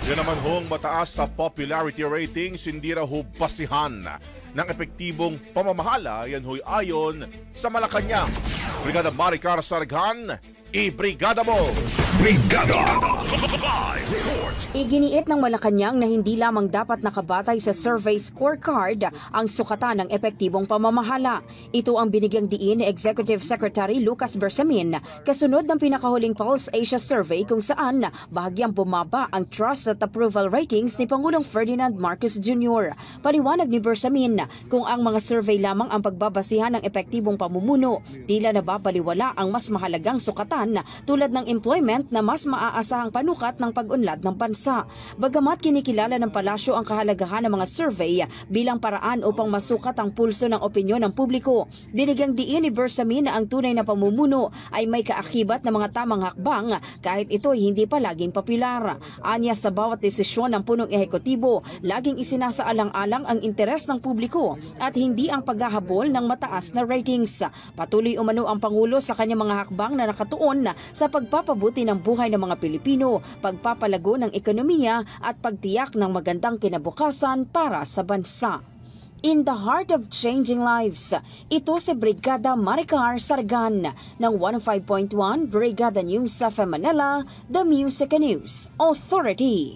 Yan naman hong mataas sa popularity ratings, hindi raw ho basihan ng epektibong pamamahala. Yan ho'y ayon sa Malacanang. Brigada Maricar Sargan, i-brigada mo! Brigada! Live report! Iginiit ng Malacanang na hindi lamang dapat nakabatay sa survey scorecard ang sukatan ng epektibong pamamahala. Ito ang binigyang diin ni Executive Secretary Lucas Bersamin kasunod ng pinakahuling Pulse Asia Survey kung saan bahagyang bumaba ang trust at approval ratings ni Pangulong Ferdinand Marcos Jr. Paliwanag ni Bersamin, kung ang mga survey lamang ang pagbabasihan ng epektibong pamumuno, tila nababaliwala ang mas mahalagang sukatan tulad ng employment na mas maaasahang panukat ng pag-unlad ng bansa. Bagamat kinikilala ng palasyo ang kahalagahan ng mga survey bilang paraan upang masukat ang pulso ng opinyon ng publiko, binigyang diin ni Bersamin na ang tunay na pamumuno ay may kaakibat ng mga tamang hakbang kahit ito ay hindi pa laging popular. Anya, sa bawat desisyon ng punong ehekutibo, laging isinasaalang-alang ang interes ng publiko at hindi ang paghahabol ng mataas na ratings. Patuloy umano ang Pangulo sa kanyang mga hakbang na nakatuon sa pagpapabuti ng buhay ng mga Pilipino, pagpapalago ng ekonomiya at pagtiyak ng magandang kinabukasan para sa bansa. In the heart of changing lives, ito si Brigada Maricar Sargan ng 105.1 Brigada News sa Manila, The Music News Authority.